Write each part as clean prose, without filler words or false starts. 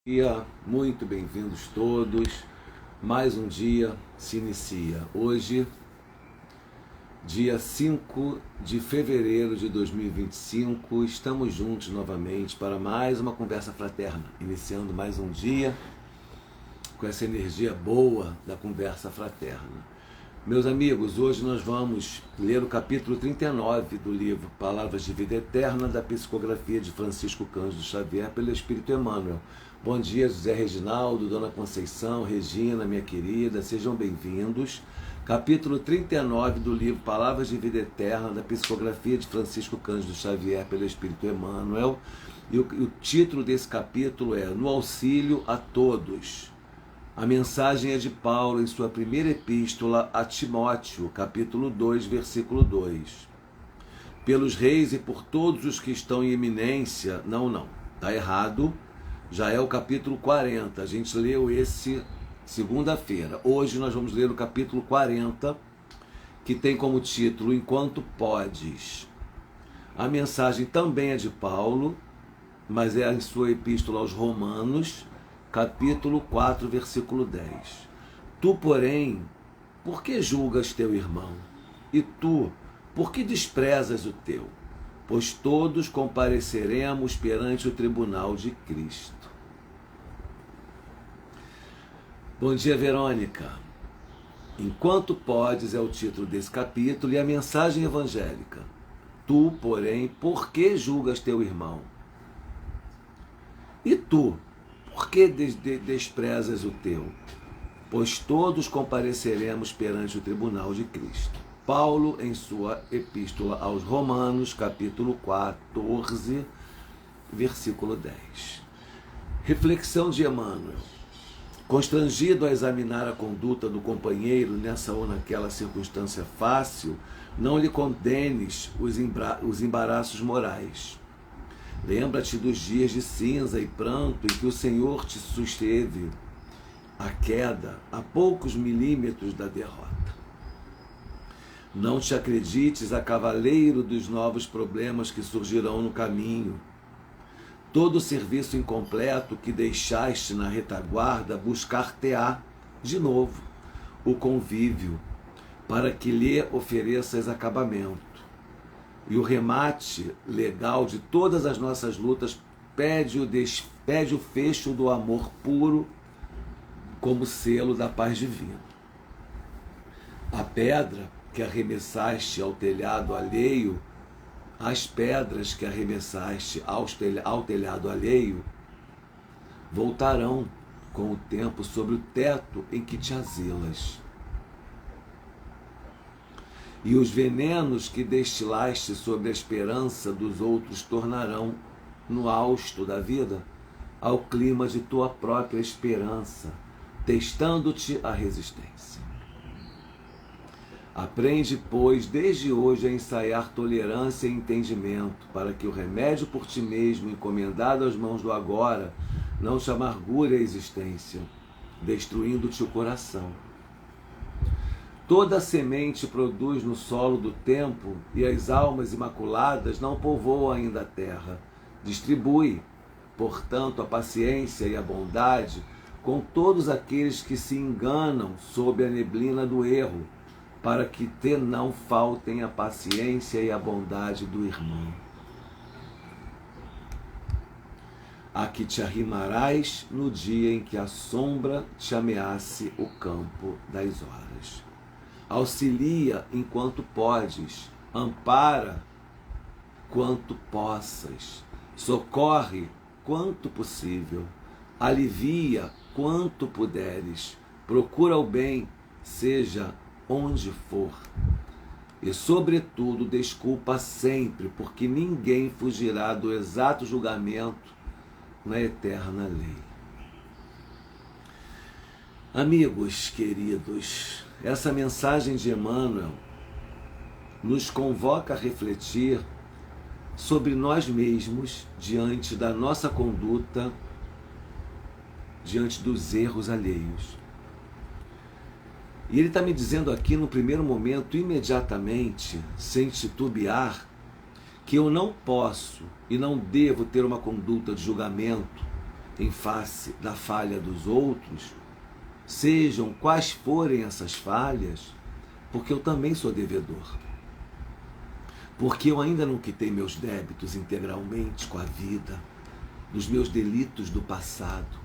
Dia, muito bem-vindos todos. Mais um dia se inicia. Hoje, dia 5 de fevereiro de 2025, estamos juntos novamente para mais uma conversa fraterna, iniciando mais um dia com essa energia boa da conversa fraterna. Meus amigos, hoje nós vamos ler o capítulo 39 do livro Palavras de Vida Eterna, da psicografia de Francisco Cândido Xavier pelo Espírito Emmanuel. Bom dia, José Reginaldo, Dona Conceição, Regina, minha querida, sejam bem-vindos. Capítulo 39 do livro Palavras de Vida Eterna, da psicografia de Francisco Cândido Xavier pelo Espírito Emmanuel. E o título desse capítulo é No Auxílio a Todos. A mensagem é de Paulo em sua primeira epístola a Timóteo, capítulo 2, versículo 2. Pelos reis e por todos os que estão em eminência... Não, está errado. Já é o capítulo 40. A gente leu esse segunda-feira. Hoje nós vamos ler o capítulo 40, que tem como título Enquanto Podes. A mensagem também é de Paulo, mas é em sua epístola aos Romanos, capítulo 4, versículo 10. Tu, porém, por que julgas teu irmão? E tu, por que desprezas o teu? Pois todos compareceremos perante o tribunal de Cristo. Bom dia, Verônica. Enquanto podes é o título desse capítulo e a mensagem evangélica. Tu, porém, por que julgas teu irmão? E tu, por que desprezas o teu? Pois todos compareceremos perante o tribunal de Cristo. Paulo, em sua epístola aos Romanos, capítulo 14, versículo 10. Reflexão de Emmanuel. Constrangido a examinar a conduta do companheiro nessa ou naquela circunstância fácil, não lhe condenes os embaraços morais. Lembra-te dos dias de cinza e pranto em que o Senhor te susteve a queda a poucos milímetros da derrota. Não te acredites a cavaleiro dos novos problemas que surgirão no caminho. Todo o serviço incompleto que deixaste na retaguarda buscar-te-á, de novo, o convívio, para que lhe ofereças acabamento. E o remate legal de todas as nossas lutas pede o fecho do amor puro como selo da paz divina. A pedra que arremessaste ao telhado alheio, as pedras que arremessaste ao telhado alheio, voltarão com o tempo sobre o teto em que te asilas. E os venenos que destilaste sobre a esperança dos outros tornarão, no hausto da vida, ao clima de tua própria esperança, testando-te a resistência. Aprende, pois, desde hoje a ensaiar tolerância e entendimento, para que o remédio por ti mesmo, encomendado às mãos do agora, não te amargure a existência, destruindo-te o coração. Toda semente produz no solo do tempo, e as almas imaculadas não povoam ainda a terra. Distribui, portanto, a paciência e a bondade com todos aqueles que se enganam sob a neblina do erro, para que te não faltem a paciência e a bondade do irmão. A que te arrimarás no dia em que a sombra te ameace o campo das horas. Auxilia enquanto podes, ampara quanto possas, socorre quanto possível, alivia quanto puderes, procura o bem, seja onde for. E, sobretudo, desculpa sempre, porque ninguém fugirá do exato julgamento na eterna lei. Amigos queridos, essa mensagem de Emmanuel nos convoca a refletir sobre nós mesmos diante da nossa conduta, diante dos erros alheios. E ele está me dizendo aqui, no primeiro momento, imediatamente, sem titubear, que eu não posso e não devo ter uma conduta de julgamento em face da falha dos outros, sejam quais forem essas falhas, porque eu também sou devedor. Porque eu ainda não quitei meus débitos integralmente com a vida, dos meus delitos do passado.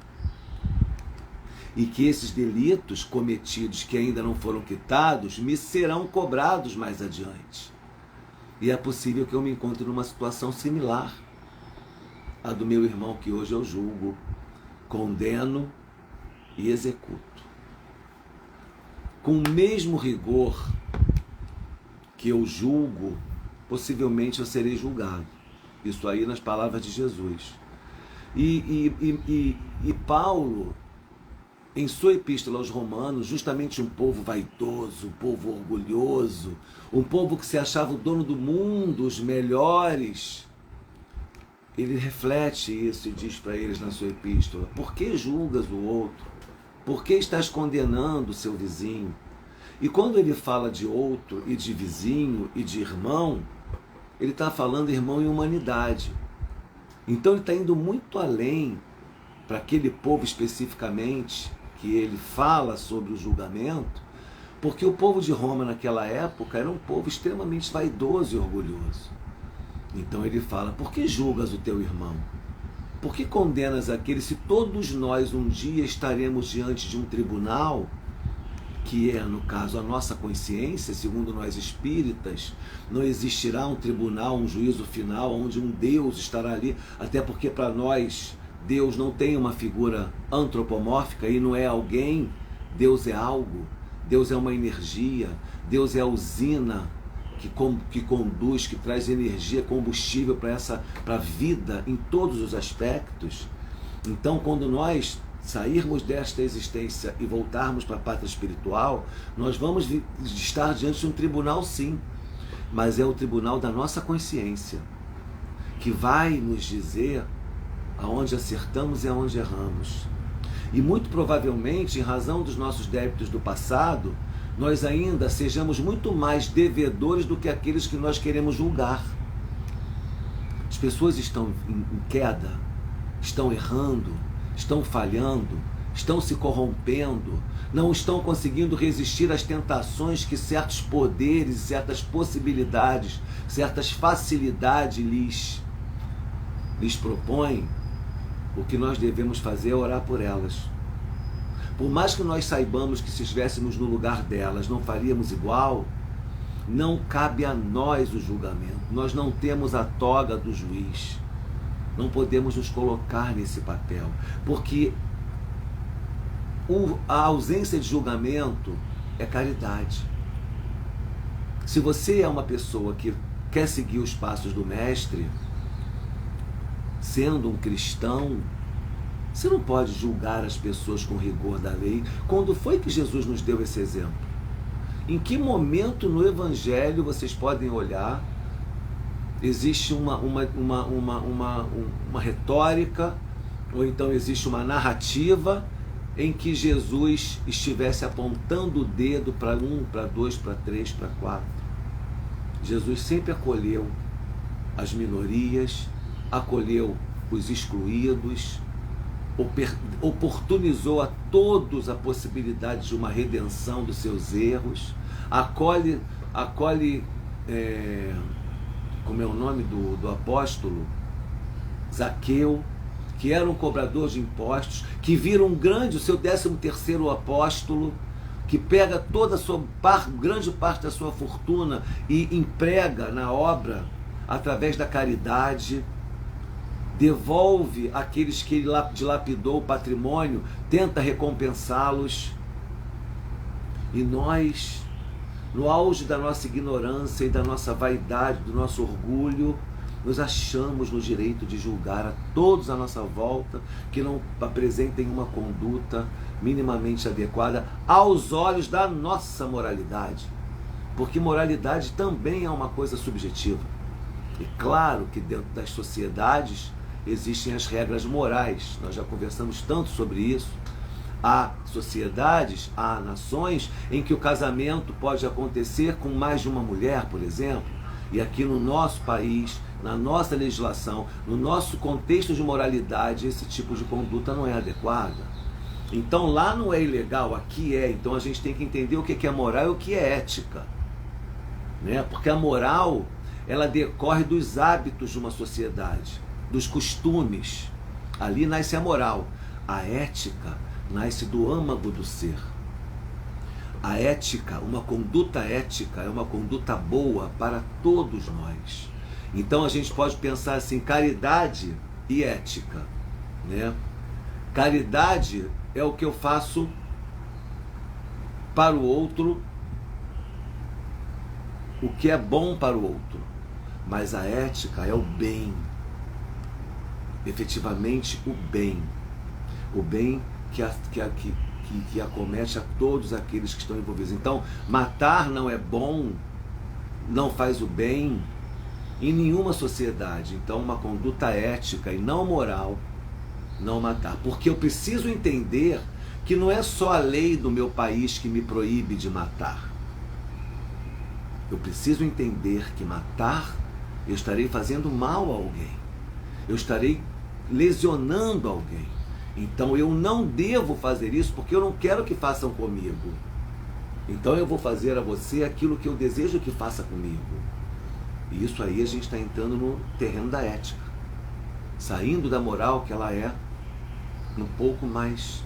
E que esses delitos cometidos que ainda não foram quitados me serão cobrados mais adiante. E é possível que eu me encontre numa situação similar à do meu irmão que hoje eu julgo, condeno e executo. Com o mesmo rigor que eu julgo, possivelmente eu serei julgado. Isso aí nas palavras de Jesus. E Paulo, em sua epístola aos Romanos, justamente um povo vaidoso, um povo orgulhoso, um povo que se achava o dono do mundo, os melhores, ele reflete isso e diz para eles na sua epístola: por que julgas o outro? Por que estás condenando o seu vizinho? E quando ele fala de outro e de vizinho e de irmão, ele está falando irmão em humanidade. Então ele está indo muito além para aquele povo especificamente que ele fala sobre o julgamento, porque o povo de Roma naquela época era um povo extremamente vaidoso e orgulhoso. Então ele fala: por que julgas o teu irmão? Por que condenas aquele, se todos nós um dia estaremos diante de um tribunal, que é, no caso, a nossa consciência, segundo nós espíritas, não existirá um tribunal, um juízo final, onde um Deus estará ali, até porque para nós Deus não tem uma figura antropomórfica e não é alguém, Deus é algo, Deus é uma energia, Deus é a usina que conduz, que traz energia, combustível para a vida em todos os aspectos. Então, quando nós sairmos desta existência e voltarmos para a pátria espiritual, nós vamos estar diante de um tribunal, sim, mas é o tribunal da nossa consciência, que vai nos dizer aonde acertamos e aonde erramos. E muito provavelmente, em razão dos nossos débitos do passado, nós ainda sejamos muito mais devedores do que aqueles que nós queremos julgar. As pessoas estão em queda, estão errando, estão falhando, estão se corrompendo, não estão conseguindo resistir às tentações que certos poderes, certas possibilidades, certas facilidades lhes propõem. O que nós devemos fazer é orar por elas. Por mais que nós saibamos que se estivéssemos no lugar delas não faríamos igual, não cabe a nós o julgamento. Nós não temos a toga do juiz. Não podemos nos colocar nesse papel, porque a ausência de julgamento é caridade. Se você é uma pessoa que quer seguir os passos do Mestre, sendo um cristão, você não pode julgar as pessoas com rigor da lei. Quando foi que Jesus nos deu esse exemplo? Em que momento no Evangelho vocês podem olhar? Existe uma retórica, ou então existe uma narrativa em que Jesus estivesse apontando o dedo para 1, para 2, para 3, para 4. Jesus sempre acolheu as minorias, acolheu os excluídos, oportunizou a todos a possibilidade de uma redenção dos seus erros, acolhe como é o nome do apóstolo? Zaqueu, que era um cobrador de impostos, que vira um grande, o seu 13º apóstolo, que pega toda a sua grande parte da sua fortuna e emprega na obra através da caridade, devolve aqueles que ele dilapidou o patrimônio, tenta recompensá-los. E nós, no auge da nossa ignorância e da nossa vaidade, do nosso orgulho, nos achamos no direito de julgar a todos à nossa volta que não apresentem uma conduta minimamente adequada aos olhos da nossa moralidade. Porque moralidade também é uma coisa subjetiva. E claro que dentro das sociedades existem as regras morais, nós já conversamos tanto sobre isso. Há sociedades, há nações em que o casamento pode acontecer com mais de uma mulher, por exemplo, e aqui no nosso país na nossa legislação, no nosso contexto de moralidade, esse tipo de conduta não é adequada. Então lá não é ilegal, aqui é. Então a gente tem que entender o que é moral e o que é ética, né? Porque a moral, ela decorre dos hábitos de uma sociedade, dos costumes. Ali nasce a moral. A ética nasce do âmago do ser. A ética, uma conduta ética, é uma conduta boa para todos nós. Então a gente pode pensar assim, caridade e ética, né? Caridade é o que eu faço para o outro, o que é bom para o outro. Mas a ética é o bem. Efetivamente o bem. O bem que acomete a todos aqueles que estão envolvidos. Então, matar não é bom, não faz o bem em nenhuma sociedade. Então, uma conduta ética e não moral, não matar. Porque eu preciso entender que não é só a lei do meu país que me proíbe de matar. Eu preciso entender que matar, eu estarei fazendo mal a alguém. Eu estarei lesionando alguém. Então eu não devo fazer isso porque eu não quero que façam comigo. Então eu vou fazer a você aquilo que eu desejo que faça comigo. E isso aí a gente está entrando no terreno da ética. Saindo da moral, que ela é um pouco mais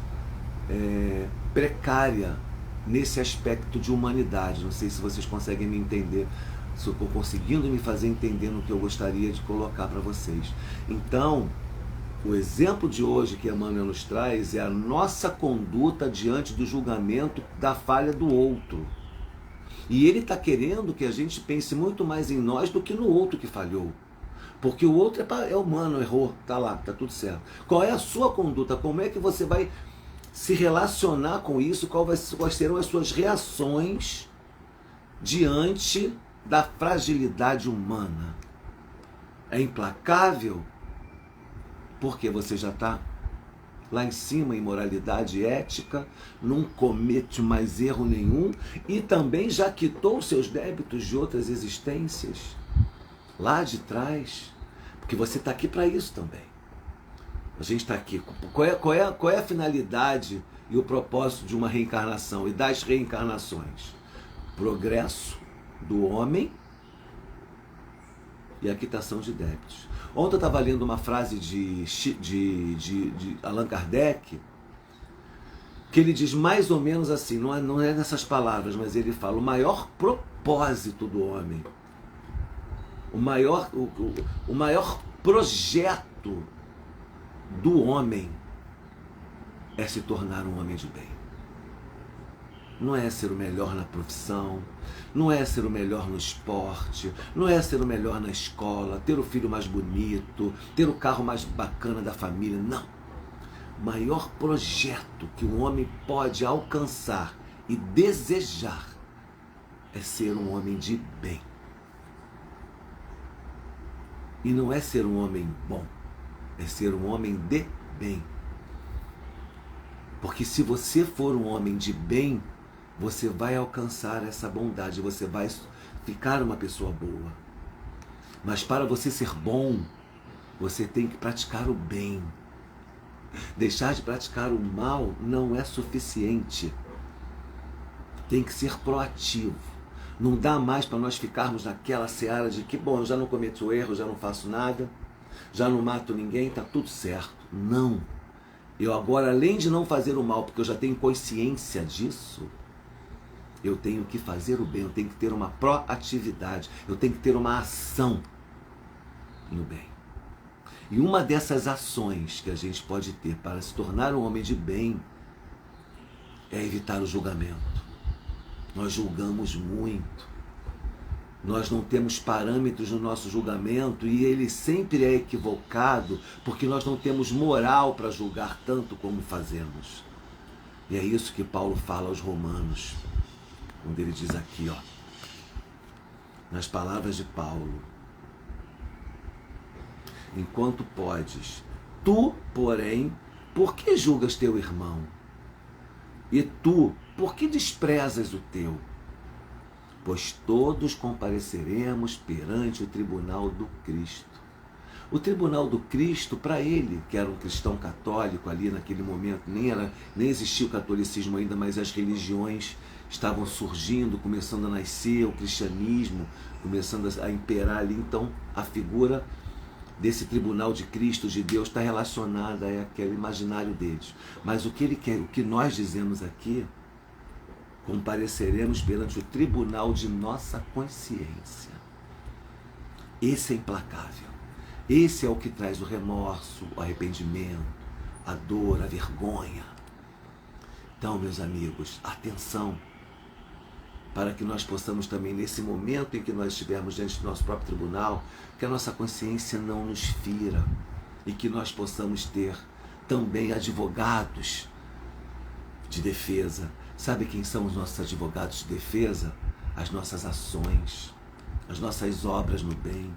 precária nesse aspecto de humanidade. Não sei se vocês conseguem me entender, se eu estou conseguindo me fazer entender no que eu gostaria de colocar para vocês. Então, o exemplo de hoje que Emmanuel nos traz é a nossa conduta diante do julgamento da falha do outro. E ele está querendo que a gente pense muito mais em nós do que no outro que falhou. Porque o outro é humano, errou, está lá, está tudo certo. Qual é a sua conduta? Como é que você vai se relacionar com isso? Quais serão as suas reações diante da fragilidade humana? É implacável? Porque você já está lá em cima em moralidade ética, não comete mais erro nenhum e também já quitou seus débitos de outras existências lá de trás, porque você está aqui para isso também. A gente está aqui. Qual é a finalidade e o propósito de uma reencarnação e das reencarnações? Progresso do homem e a quitação de débitos. Ontem eu estava lendo uma frase de Allan Kardec, que ele diz mais ou menos assim, não é nessas palavras, mas ele fala: o maior propósito do homem, o maior projeto do homem é se tornar um homem de bem. Não é ser o melhor na profissão, não é ser o melhor no esporte, não é ser o melhor na escola, ter o filho mais bonito, ter o carro mais bacana da família, não. O maior projeto que um homem pode alcançar e desejar é ser um homem de bem. E não é ser um homem bom, é ser um homem de bem. Porque se você for um homem de bem, você vai alcançar essa bondade, você vai ficar uma pessoa boa. Mas para você ser bom, você tem que praticar o bem. Deixar de praticar o mal não é suficiente. Tem que ser proativo. Não dá mais para nós ficarmos naquela seara de que, bom, eu já não cometo erro, já não faço nada, já não mato ninguém, está tudo certo. Não. Eu agora, além de não fazer o mal, porque eu já tenho consciência disso, eu tenho que fazer o bem, eu tenho que ter uma proatividade, eu tenho que ter uma ação no bem. E uma dessas ações que a gente pode ter para se tornar um homem de bem é evitar o julgamento. Nós julgamos muito, nós não temos parâmetros no nosso julgamento e ele sempre é equivocado porque nós não temos moral para julgar tanto como fazemos. E é isso que Paulo fala aos Romanos, quando ele diz aqui, nas palavras de Paulo: enquanto podes, tu, porém, por que julgas teu irmão? E tu, por que desprezas o teu? pois todos compareceremos perante o tribunal do Cristo. O tribunal do Cristo, para ele, que era um cristão católico ali naquele momento, nem existia o catolicismo ainda, mas as religiões estavam surgindo, começando a nascer, o cristianismo começando a imperar ali. Então, a figura desse tribunal de Cristo, de Deus, está relacionada àquele imaginário deles. Mas o que ele quer, o que nós dizemos aqui, compareceremos perante o tribunal de nossa consciência. Esse é implacável. Esse é o que traz o remorso, o arrependimento, a dor, a vergonha. Então, meus amigos, atenção, para que nós possamos também, nesse momento em que nós estivermos diante do nosso próprio tribunal, que a nossa consciência não nos fira e que nós possamos ter também advogados de defesa. Sabe quem são os nossos advogados de defesa? As nossas ações, as nossas obras no bem.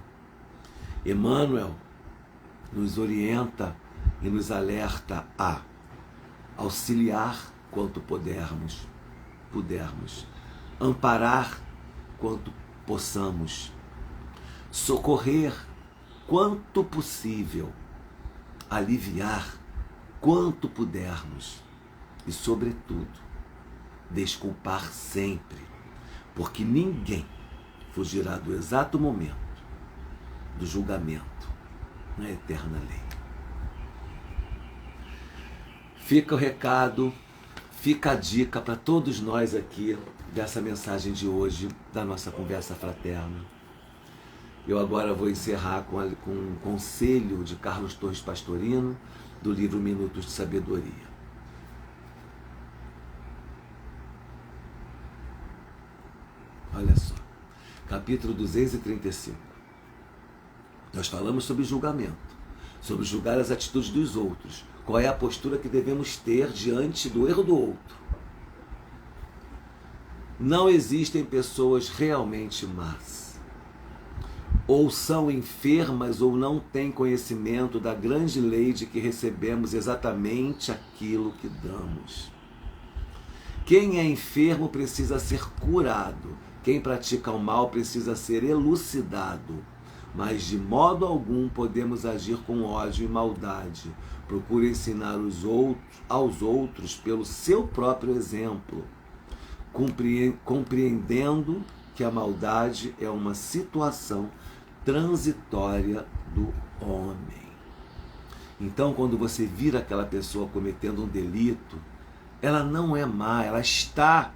Emmanuel nos orienta e nos alerta a auxiliar quanto pudermos, amparar quanto possamos, socorrer quanto possível, aliviar quanto pudermos e, sobretudo, desculpar sempre, porque ninguém fugirá do exato momento do julgamento na eterna lei. Fica o recado, fica a dica para todos nós aqui dessa mensagem de hoje, da nossa conversa fraterna. Eu agora vou encerrar com um conselho de Carlos Torres Pastorino, do livro Minutos de Sabedoria. Olha só, capítulo 235. Nós falamos sobre julgamento, sobre julgar as atitudes dos outros. Qual é a postura que devemos ter diante do erro do outro? Não existem pessoas realmente más. Ou são enfermas ou não têm conhecimento da grande lei de que recebemos exatamente aquilo que damos. Quem é enfermo precisa ser curado. Quem pratica o mal precisa ser elucidado. Mas de modo algum podemos agir com ódio e maldade. Procure ensinar aos outros pelo seu próprio exemplo, compreendendo que a maldade é uma situação transitória do homem. Então, quando você vira aquela pessoa cometendo um delito, ela não é má, ela está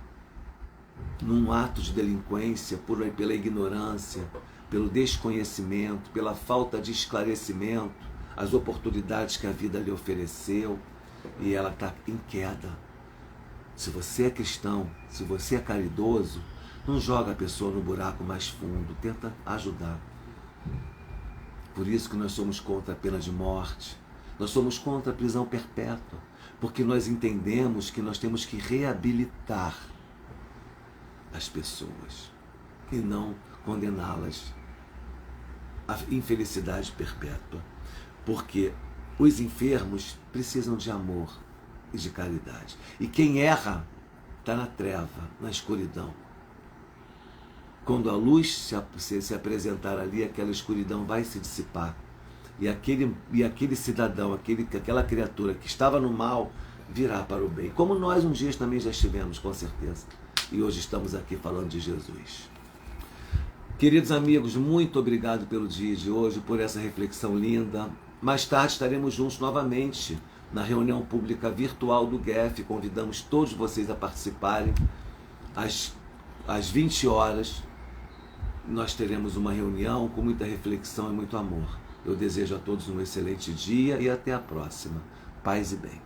num ato de delinquência pela ignorância, pelo desconhecimento, pela falta de esclarecimento, as oportunidades que a vida lhe ofereceu, e ela está em queda. Se você é cristão, se você é caridoso, não joga a pessoa no buraco mais fundo, tenta ajudar. Por isso que nós somos contra a pena de morte, nós somos contra a prisão perpétua, porque nós entendemos que nós temos que reabilitar as pessoas e não condená-las à infelicidade perpétua, porque os enfermos precisam de amor e de caridade, e quem erra está na treva, na escuridão. Quando a luz se apresentar ali, aquela escuridão vai se dissipar, e aquele cidadão, aquela criatura que estava no mal virá para o bem, como nós um dia também já estivemos, com certeza, e hoje estamos aqui falando de Jesus. Queridos amigos, muito obrigado pelo dia de hoje, por essa reflexão linda. Mais tarde estaremos juntos novamente na reunião pública virtual do GEF. Convidamos todos vocês a participarem. Às 20 horas, nós teremos uma reunião com muita reflexão e muito amor. Eu desejo a todos um excelente dia e até a próxima. Paz e bem.